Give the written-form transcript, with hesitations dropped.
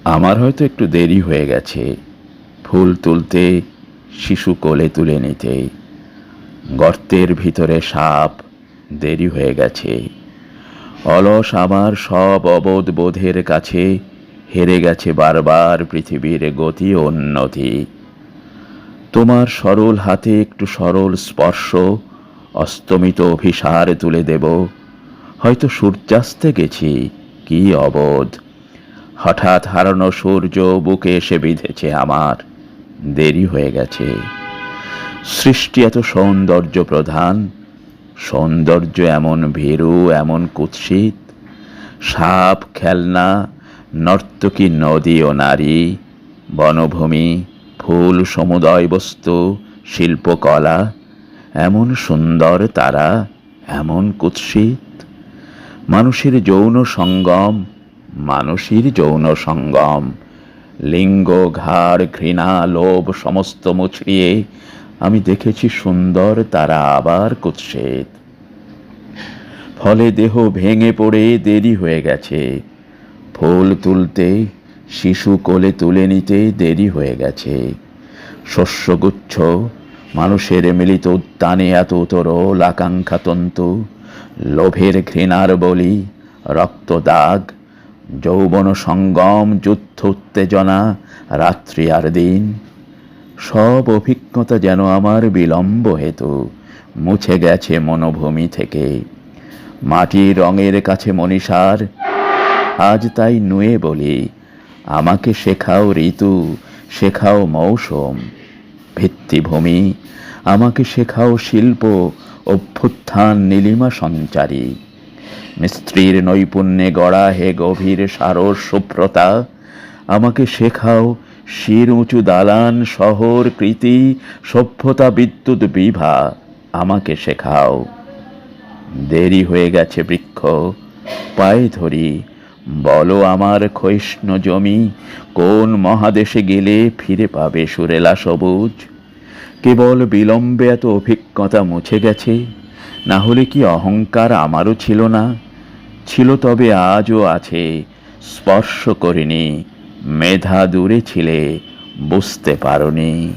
আমার হয়তো একটু দেরি হয়ে গেছে, ফুল তুলতে, শিশু কোলে তুলে নিতে। গর্তের ভিতরে সাপ, দেরি হয়ে গেছে। অলস আমার সব অবোধ বোধের কাছে হেরে গেছে বারবার পৃথিবীর গতি ও উন্নতি। তোমার সরল হাতে একটু সরল স্পর্শ, অস্তমিত অভিসার তুলে দেব। হয়তো সূর্যাস্তে গেছি, কি অবোধ! হঠাৎ হারানো সূর্য বুকে এসে বিঁধেছে আমার, দেরি হয়ে গেছে। সৃষ্টি এত সৌন্দর্য প্রধান, সৌন্দর্য এমন ভীরু, এমন কুৎসিত। সাপ, খেলনা, নর্তকী, নদী ও নারী, বনভূমি, ফুল, সমুদয় বস্তু, শিল্পকলা, এমন সুন্দর তারা, এমন কুৎসিত। মানুষের যৌন সঙ্গম, মানুষের যৌন সঙ্গম, লিঙ্গ, ঘাড়, ঘৃণা, লোভ সমস্ত মুছড়িয়ে আমি দেখেছি সুন্দর তারা আবার কুৎসিত। ফলে দেহ ভেঙে পড়ে দেরি হয়ে গেছে। ফুল তুলতে, শিশু কোলে তুলে নিতে দেরি হয়ে গেছে। শস্যগুচ্ছ, মানুষের মিলিত উদ্যানে এত তরল আকাঙ্ক্ষা তন্তু, লোভের ঘৃণার বলি, রক্ত দাগ, যৌবন সঙ্গম, যুদ্ধ উত্তেজনা, রাত্রি আর দিন। সব অভিজ্ঞতা যেন আমার বিলম্ব হেতু মুছে গেছে মনোভূমি থেকে। মাটির রঙের কাছে মনীষার, আজ তাই নুয়ে বলি, আমাকে শেখাও ঋতু, শেখাও মৌসুম। ভিত্তিভূমি, আমাকে শেখাও শিল্প, অভ্যুত্থান নীলিমা সঞ্চারী। মিস্ত্রির নৈপুণ্যে গড়া হে গভীর সারস শুভ্রতা, আমাকে শেখাও শির উঁচু দালান, শহর, কৃতি, সভ্যতা, বিদ্যুৎ বিভা, আমাকে শেখাও। দেরি হয়ে গেছে বৃক্ষ, পায়ে ধরি, বলো আমার ক্ষয়িষ্ণু জমি, কোন মহাদেশে গেলে ফিরে পাবে সুরেলা সবুজ? কেবল বিলম্বে এত অভিজ্ঞতা মুছে গেছে, না হলে কি অহংকার আমারও ছিল না? ছিল, তবে আজও আছে, স্পর্শ করিনি, মেধা দূরে ছিলে, বুঝতে পারোনি।